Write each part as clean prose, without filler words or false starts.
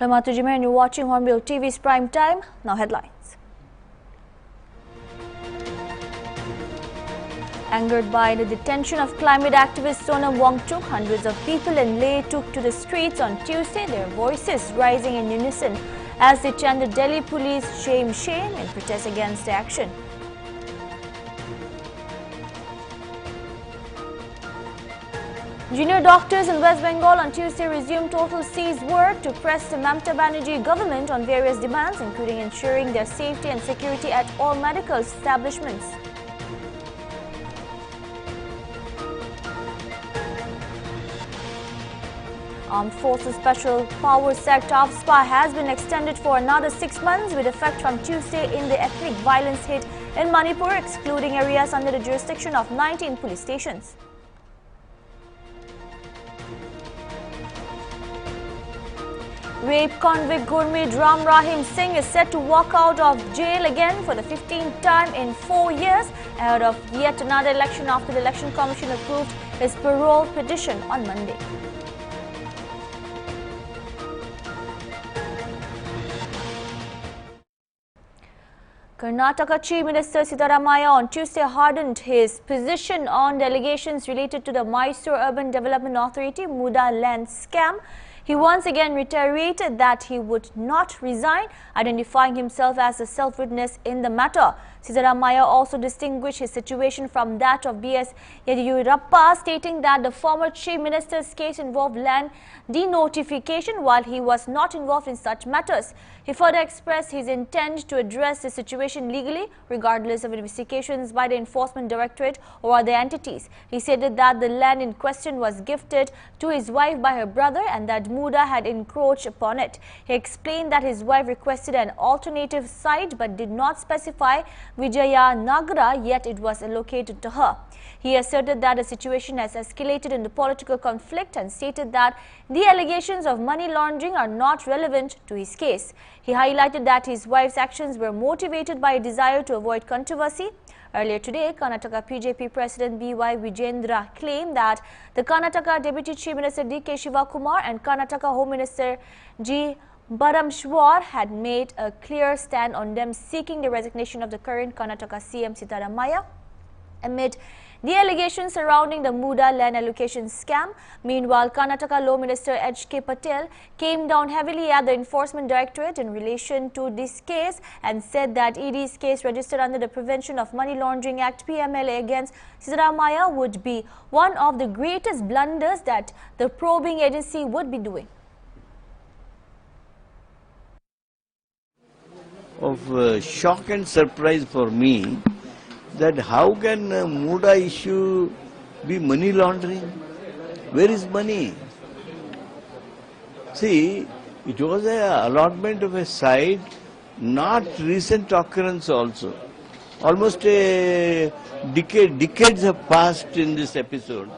Hello, Matujime, and you're watching Hornbill TV's Prime Time. Now headlines. Angered by the detention of climate activist Sonam Wangchuk, hundreds of people in Leh took to the streets on Tuesday, their voices rising in unison as they chanted Delhi police shame, shame in protest against the action. Junior doctors in West Bengal on Tuesday resumed total cease work to press the Mamata Banerjee government on various demands, including ensuring their safety and security at all medical establishments. Armed Forces Special Powers Sector AFSPA has been extended for another 6 months with effect from Tuesday in the ethnic violence hit in Manipur, excluding areas under the jurisdiction of 19 police stations. Rape convict Gurmeet Ram Rahim Singh is set to walk out of jail again for the 15th time in 4 years ahead of yet another election after the Election Commission approved his parole petition on Monday. Karnataka Chief Minister Siddaramaiah on Tuesday hardened his position on the allegations related to the Mysore Urban Development Authority muda land scam. He once again reiterated that he would not resign, identifying himself as a self-witness in the matter. Siddaramaiah also distinguished his situation from that of B.S. Yediyurappa, stating that the former Chief Minister's case involved land denotification while he was not involved in such matters. He further expressed his intent to address the situation legally, regardless of investigations by the Enforcement Directorate or other entities. He stated that the land in question was gifted to his wife by her brother and that muda had encroached upon it. He explained that his wife requested an alternative site but did not specify Vijayanagara, yet it was allocated to her. He asserted that the situation has escalated into political conflict and stated that the allegations of money laundering are not relevant to his case. He highlighted that his wife's actions were motivated by a desire to avoid controversy. Earlier today, Karnataka PJP President B.Y. Vijendra claimed that the Karnataka Deputy Chief Minister D.K. Shivakumar and Karnataka Home Minister G. Parameshwar had made a clear stand on them seeking the resignation of the current Karnataka CM Siddaramaiah amid the allegations surrounding the muda land allocation scam. Meanwhile, Karnataka Law Minister H.K. Patel came down heavily at the Enforcement Directorate in relation to this case and said that ED's case registered under the Prevention of Money Laundering Act PMLA against Siddaramaiah would be one of the greatest blunders that the probing agency would be doing. Of shock and surprise for me that how can muda issue be money laundering? Where is money? See, it was an allotment of a site, not recent occurrence also. Almost a decades have passed in this episode.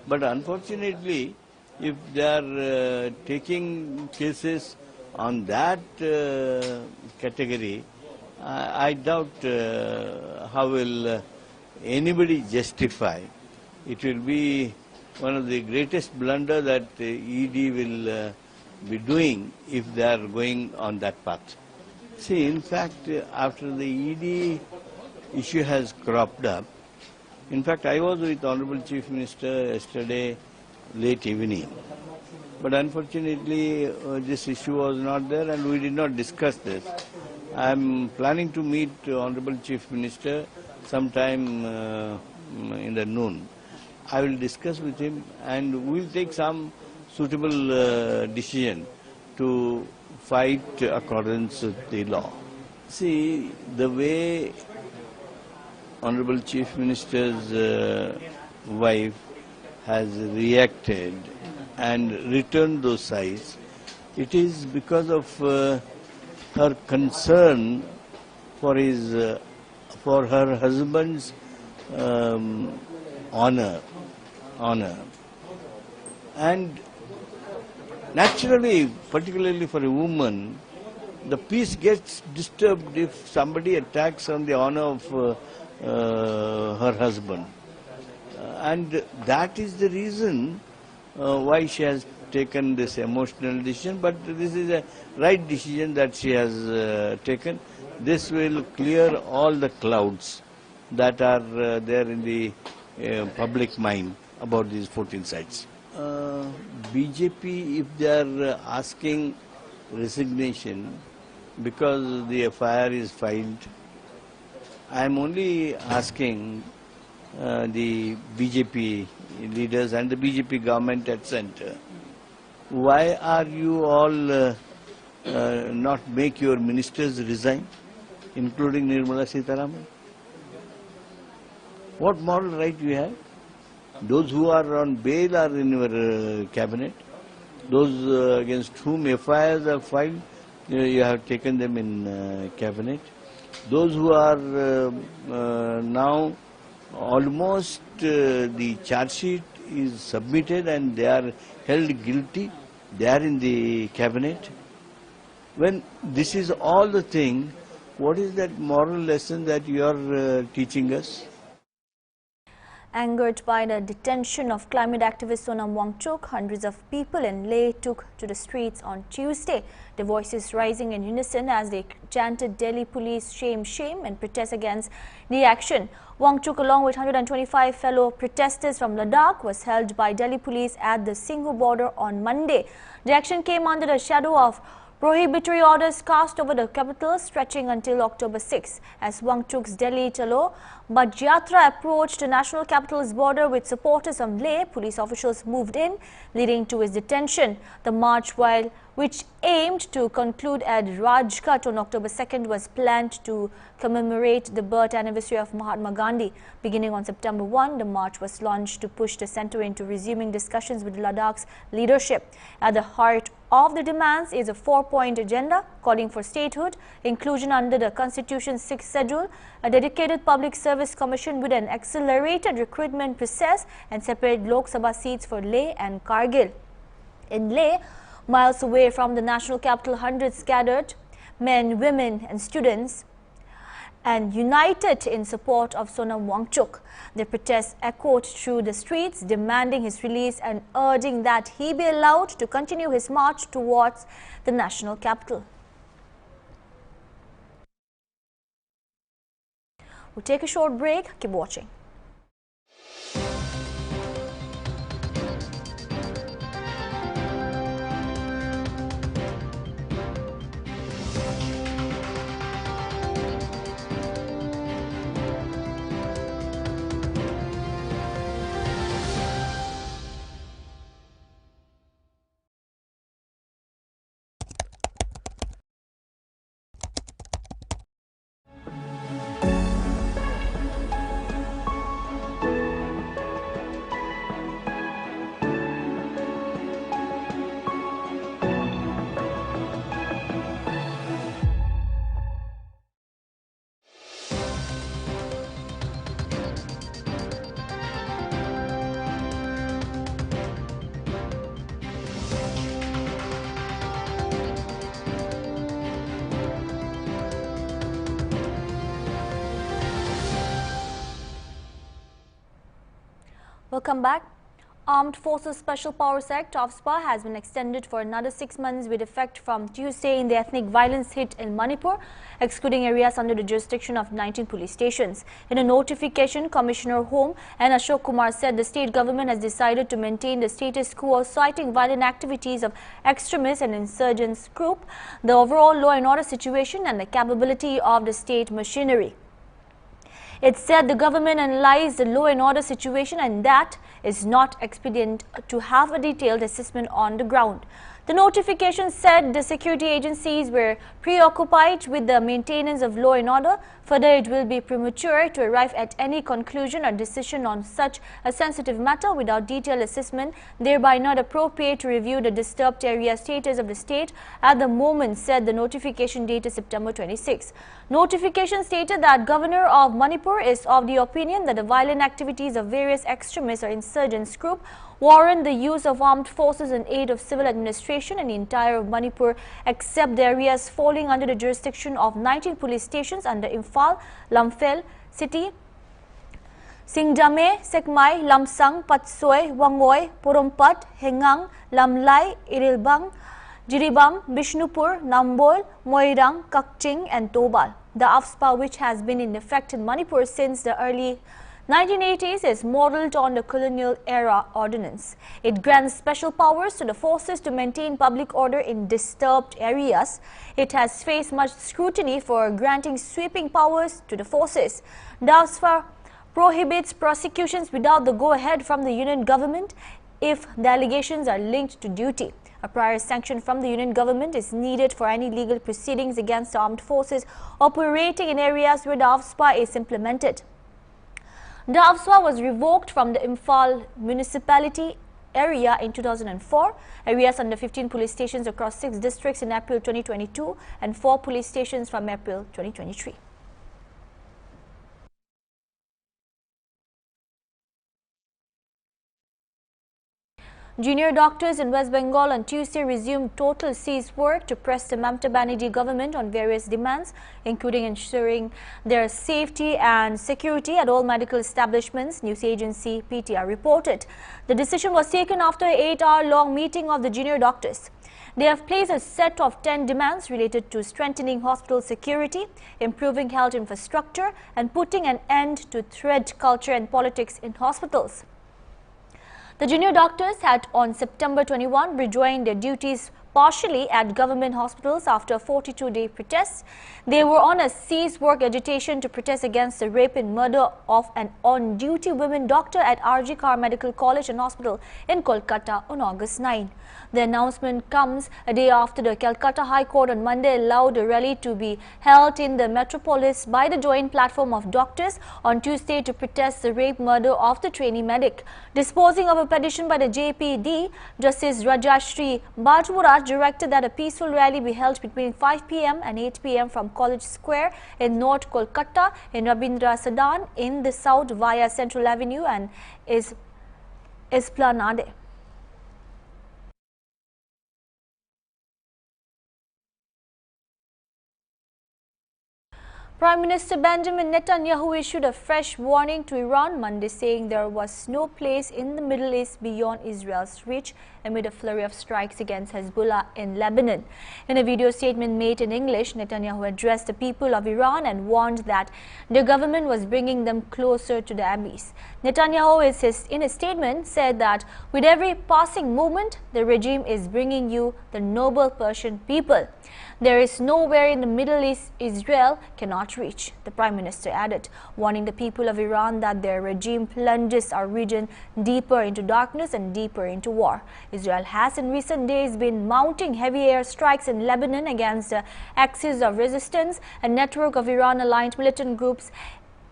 But unfortunately, if they are taking cases on that category, I doubt how will anybody justify. It will be one of the greatest blunder that ED will be doing if they are going on that path. See, in fact, after the ED issue has cropped up, in fact, I was with Honorable Chief Minister yesterday late evening. But unfortunately, this issue was not there and we did not discuss this. I am planning to meet Honorable Chief Minister sometime in the noon. I will discuss with him and we will take some suitable decision to fight accordance with the law. See, the way Honorable Chief Minister's wife has reacted and returned those sites, it is because of her concern for her husband's honor, and naturally, particularly for a woman, the peace gets disturbed if somebody attacks on the honor of her husband. And that is the reason why she has taken this emotional decision, but this is a right decision that she has taken. This will clear all the clouds that are there in the public mind about these 14 sites. BJP, if they are asking resignation because the FIR is filed, I am only asking the BJP leaders and the BJP government at center, why are you all not make your ministers resign, including Nirmala Siddaramaiah? What moral right you have? Those who are on bail are in your cabinet. Those against whom FIRs are filed, you have taken them in cabinet. Those who are now almost the charge sheet is submitted and they are held guilty, they are in the cabinet. When this is all the thing, what is that moral lesson that you are teaching us? Angered by the detention of climate activist Sonam Wangchuk, hundreds of people in Leh took to the streets on Tuesday, their voices rising in unison as they chanted Delhi police shame, shame and protest against the action. Wangchuk, along with 125 fellow protesters from Ladakh, was held by Delhi police at the Singhu border on Monday. The action came under the shadow of prohibitory orders cast over the capital stretching until October 6. As Wangchuk's Delhi Chalo Bajyatra approached the national capital's border with supporters from Leh, police officials moved in, leading to his detention. The march, which aimed to conclude at Rajghat on October 2nd, was planned to commemorate the birth anniversary of Mahatma Gandhi. Beginning on September 1, the march was launched to push the centre into resuming discussions with Ladakh's leadership. At the heart of the demands is a 4-point agenda calling for statehood, inclusion under the Constitution's 6th schedule, a dedicated public service commission with an accelerated recruitment process, and separate Lok Sabha seats for Leh and Kargil. In Leh, miles away from the national capital, hundreds gathered, men, women and students, and united in support of Sonam Wangchuk. The protests echoed through the streets, demanding his release and urging that he be allowed to continue his march towards the national capital. We'll take a short break. Keep watching. Welcome back. Armed Forces Special Powers Act AFSPA has been extended for another 6 months with effect from Tuesday in the ethnic violence hit in Manipur, excluding areas under the jurisdiction of 19 police stations. In a notification, Commissioner Home and Ashok Kumar said the state government has decided to maintain the status quo, citing violent activities of extremists and insurgents group, the overall law and order situation and the capability of the state machinery. It said the government analyzed the law and order situation and that is not expedient to have a detailed assessment on the ground. The notification said the security agencies were preoccupied with the maintenance of law and order. Further, it will be premature to arrive at any conclusion or decision on such a sensitive matter without detailed assessment, thereby not appropriate to review the disturbed area status of the state at the moment, said the notification dated September 26. Notification stated that Governor of Manipur is of the opinion that the violent activities of various extremists or insurgents group warrant the use of armed forces in aid of civil administration in the entire Manipur except the areas falling under the jurisdiction of 19 police stations under Imphal, Lamphel, City, Singdame, Sekmai, Lamsang, Patsoi, Wangoy, Purumpat, Hengang, Lamlai, Irilbang, Jiribam, Bishnupur, Nambol, Moirang, Kakching and Tobal. The AFSPA, which has been in effect in Manipur since the early 1980s, is modelled on the colonial era ordinance. It grants special powers to the forces to maintain public order in disturbed areas. It has faced much scrutiny for granting sweeping powers to the forces. The AFSPA prohibits prosecutions without the go-ahead from the union government if the allegations are linked to duty. A prior sanction from the union government is needed for any legal proceedings against armed forces operating in areas where the AFSPA is implemented. The AFSPA was revoked from the Imphal municipality area in 2004. Areas under 15 police stations across 6 districts in April 2022 and 4 police stations from April 2023. Junior doctors in West Bengal on Tuesday resumed total cease work to press the Mamata Banerjee government on various demands, including ensuring their safety and security at all medical establishments, news agency PTR reported. The decision was taken after an 8-hour-long meeting of the junior doctors. They have placed a set of 10 demands related to strengthening hospital security, improving health infrastructure, and putting an end to threat culture and politics in hospitals. The junior doctors had on September 21 rejoined their duties partially at government hospitals after a 42-day protest. They were on a cease work agitation to protest against the rape and murder of an on-duty women doctor at RG Kar Medical College and Hospital in Kolkata on August 9. The announcement comes a day after the Calcutta High Court on Monday allowed a rally to be held in the metropolis by the Joint Platform of Doctors on Tuesday to protest the rape murder of the trainee medic. Disposing of a petition by the JPD, Justice Rajashri Bajmuraj directed that a peaceful rally be held between 5 p.m. and 8 p.m. from College Square in North Kolkata in Rabindra Sadan in the south via Central Avenue and Esplanade. Prime Minister Benjamin Netanyahu issued a fresh warning to Iran Monday, saying there was no place in the Middle East beyond Israel's reach amid a flurry of strikes against Hezbollah in Lebanon. In a video statement made in English, Netanyahu addressed the people of Iran and warned that the government was bringing them closer to the abyss. Netanyahu, in a statement, said that with every passing moment, the regime is bringing you the noble Persian people. There is nowhere in the Middle East Israel cannot reach, the Prime Minister added, warning the people of Iran that their regime plunges our region deeper into darkness and deeper into war. Israel has in recent days been mounting heavy air strikes in Lebanon against the Axis of Resistance, a network of Iran-aligned militant groups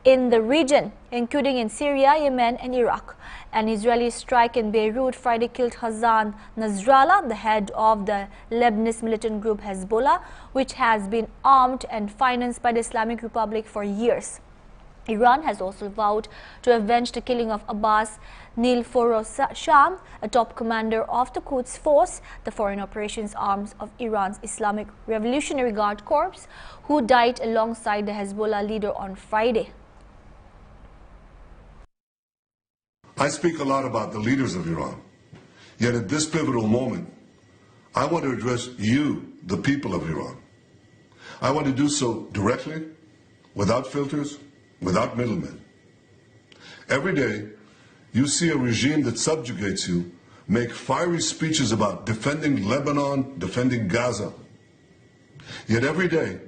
in the region, including in Syria, Yemen and Iraq. An Israeli strike in Beirut Friday killed Hassan Nasrallah, the head of the Lebanese militant group Hezbollah, which has been armed and financed by the Islamic Republic for years. Iran has also vowed to avenge the killing of Abbas Nilforosham, a top commander of the Quds Force, the foreign operations arms of Iran's Islamic Revolutionary Guard Corps, who died alongside the Hezbollah leader on Friday. I speak a lot about the leaders of Iran, yet at this pivotal moment, I want to address you, the people of Iran. I want to do so directly, without filters, without middlemen. Every day, you see a regime that subjugates you make fiery speeches about defending Lebanon, defending Gaza. Yet every day,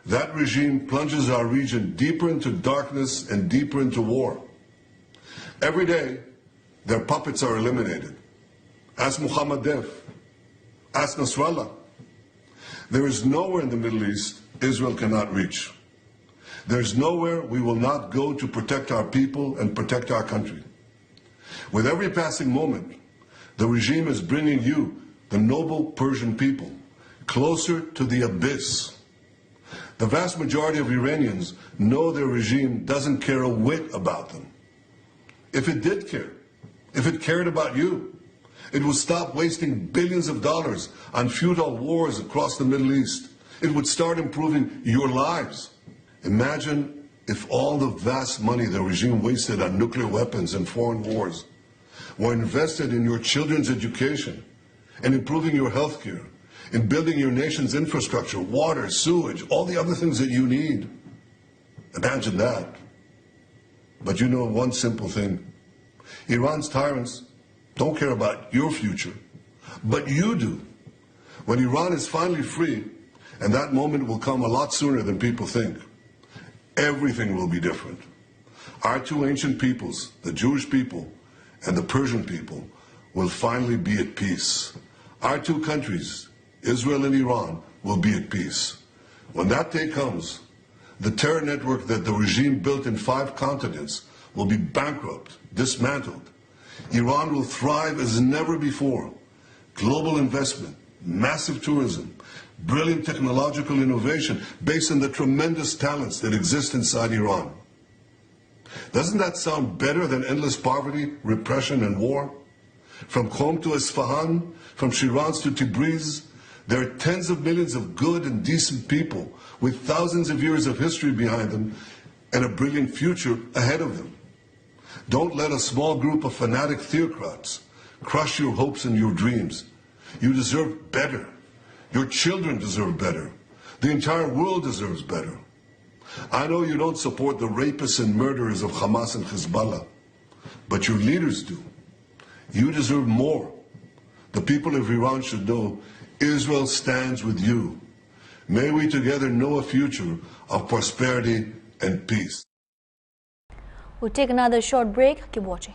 that regime plunges our region deeper into darkness and deeper into war. Every day, their puppets are eliminated. Ask Muhammad Def. Ask Nasrallah. There is nowhere in the Middle East Israel cannot reach. There's nowhere we will not go to protect our people and protect our country. With every passing moment, the regime is bringing you, the noble Persian people, closer to the abyss. The vast majority of Iranians know their regime doesn't care a whit about them. If it did care, if it cared about you, it would stop wasting billions of dollars on futile wars across the Middle East. It would start improving your lives. Imagine if all the vast money the regime wasted on nuclear weapons and foreign wars were invested in your children's education and improving your health care, in building your nation's infrastructure, water, sewage, all the other things that you need. Imagine that. But you know one simple thing. Iran's tyrants don't care about your future, but you do. When Iran is finally free, and that moment will come a lot sooner than people think, everything will be different. Our two ancient peoples, the Jewish people and the Persian people, will finally be at peace. Our two countries, Israel and Iran, will be at peace. When that day comes, the terror network that the regime built in 5 continents will be bankrupt, dismantled. Iran will thrive as never before. Global investment, massive tourism, brilliant technological innovation based on the tremendous talents that exist inside Iran. Doesn't that sound better than endless poverty, repression, and war? From Qom to Isfahan, from Shiraz to Tabriz, there are tens of millions of good and decent people with thousands of years of history behind them and a brilliant future ahead of them. Don't let a small group of fanatic theocrats crush your hopes and your dreams. You deserve better. Your children deserve better. The entire world deserves better. I know you don't support the rapists and murderers of Hamas and Hezbollah, but your leaders do. You deserve more. The people of Iran should know Israel stands with you. May we together know a future of prosperity and peace. We'll take another short break. Keep watching.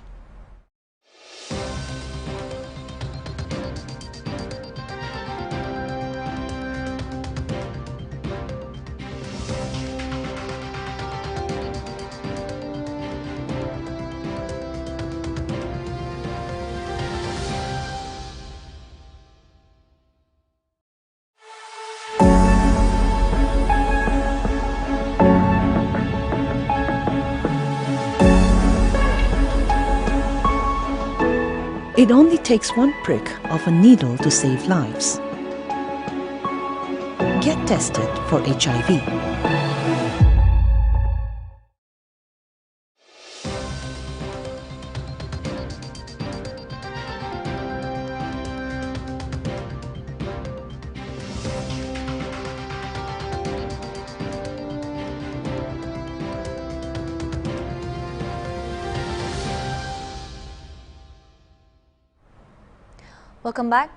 It only takes one prick of a needle to save lives. Get tested for HIV. Welcome back.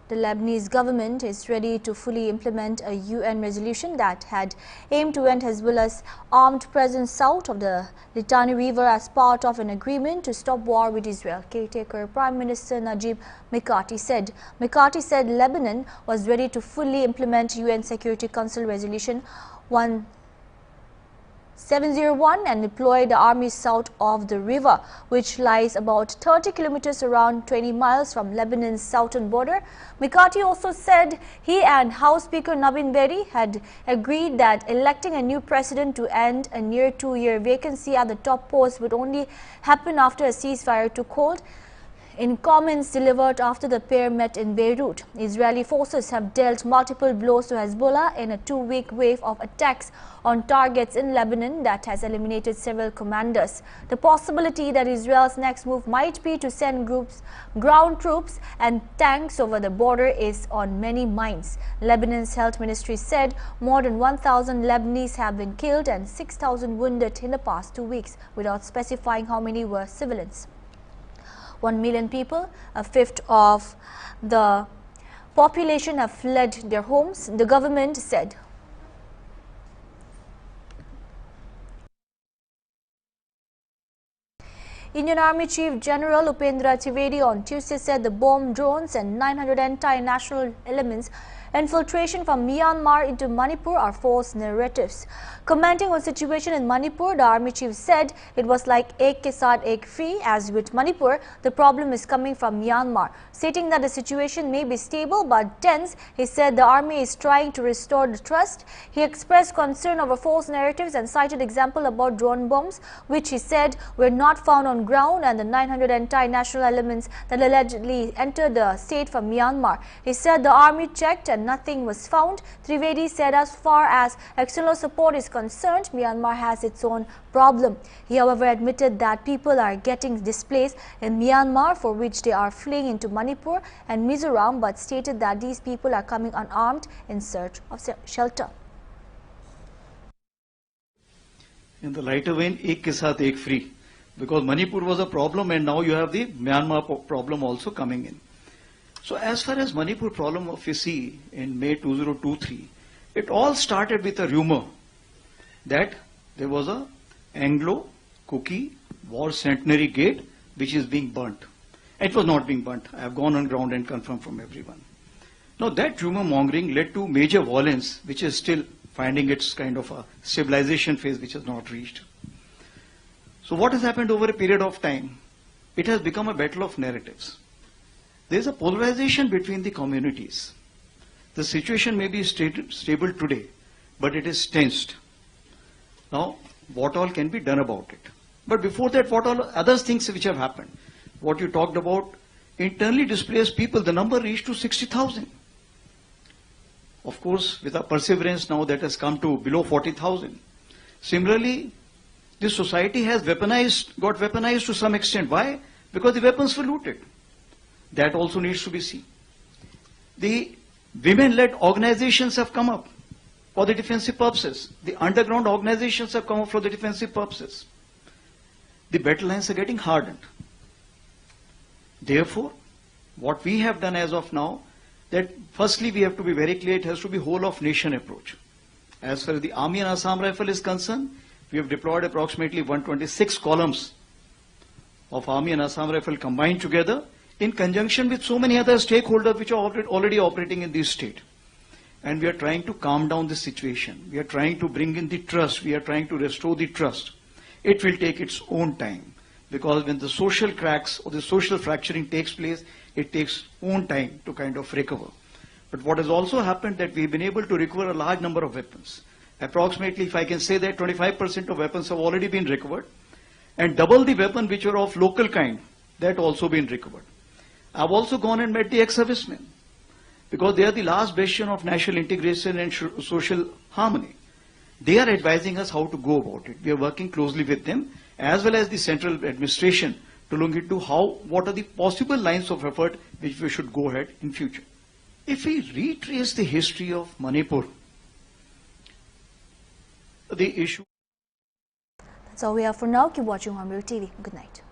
The Lebanese government is ready to fully implement a UN resolution that had aimed to end Hezbollah's armed presence south of the Litani River as part of an agreement to stop war with Israel. Caretaker Prime Minister Najib Mikati said. Mikati said Lebanon was ready to fully implement UN Security Council Resolution 1701 and deploy the army south of the river, which lies about 30 kilometers around 20 miles from Lebanon's southern border. Mikati also said he and House Speaker Nabin Berri had agreed that electing a new president to end a near 2-year vacancy at the top post would only happen after a ceasefire took hold. In comments delivered after the pair met in Beirut, Israeli forces have dealt multiple blows to Hezbollah in a 2-week wave of attacks on targets in Lebanon that has eliminated several commanders. The possibility that Israel's next move might be to send ground troops and tanks over the border is on many minds. Lebanon's health ministry said more than 1,000 Lebanese have been killed and 6,000 wounded in the past 2 weeks, without specifying how many were civilians. 1 million people, a fifth of the population, have fled their homes, the government said. Indian Army Chief General Upendra Trivedi on Tuesday said the bomb drones and 900 anti-national elements infiltration from Myanmar into Manipur are false narratives. Commenting on the situation in Manipur, the army chief said it was like ek ke saath ek free. As with Manipur, the problem is coming from Myanmar. Stating that the situation may be stable but tense, he said the army is trying to restore the trust. He expressed concern over false narratives and cited example about drone bombs, which he said were not found on ground, and the 900 anti-national elements that allegedly entered the state from Myanmar. He said the army checked and and nothing was found. Trivedi said as far as external support is concerned, Myanmar has its own problem. He, however, admitted that people are getting displaced in Myanmar, for which they are fleeing into Manipur and Mizoram, but stated that these people are coming unarmed in search of shelter. In the lighter vein, ek ke saath ek free, because Manipur was a problem and now you have the Myanmar problem also coming in. So as far as Manipur problem of you see in May 2023, it all started with a rumor that there was a Anglo-Kuki war centenary gate which is being burnt. It was not being burnt. I have gone on ground and confirmed from everyone. Now that rumor mongering led to major violence, which is still finding its kind of a stabilization phase which has not reached. So what has happened over a period of time? It has become a battle of narratives. There is a polarization between the communities. The situation may be stable today, but it is tensed. Now, what all can be done about it? But before that, what all other things which have happened? What you talked about, internally displaced people, the number reached to 60,000. Of course, with our perseverance now that has come to below 40,000. Similarly, this society has got weaponized to some extent. Why? Because the weapons were looted. That also needs to be seen. The women-led organizations have come up for the defensive purposes. The underground organizations have come up for the defensive purposes. The battle lines are getting hardened. Therefore, what we have done as of now, that firstly we have to be very clear, it has to be whole of nation approach. As far as the Army and Assam Rifle is concerned, we have deployed approximately 126 columns of Army and Assam Rifle combined together in conjunction with so many other stakeholders which are already operating in this state. And we are trying to calm down the situation. We are trying to bring in the trust. We are trying to restore the trust. It will take its own time, because when the social cracks or the social fracturing takes place, it takes own time to kind of recover. But what has also happened that we've been able to recover a large number of weapons. Approximately, if I can say that 25% of weapons have already been recovered, and double the weapon which are of local kind, that also been recovered. I've also gone and met the ex-servicemen, because they are the last bastion of national integration and social harmony. They are advising us how to go about it. We are working closely with them, as well as the central administration, to look into what are the possible lines of effort which we should go ahead in future. If we retrace the history of Manipur, the issue... That's all we have for now. Keep watching Hornbill TV. Good night.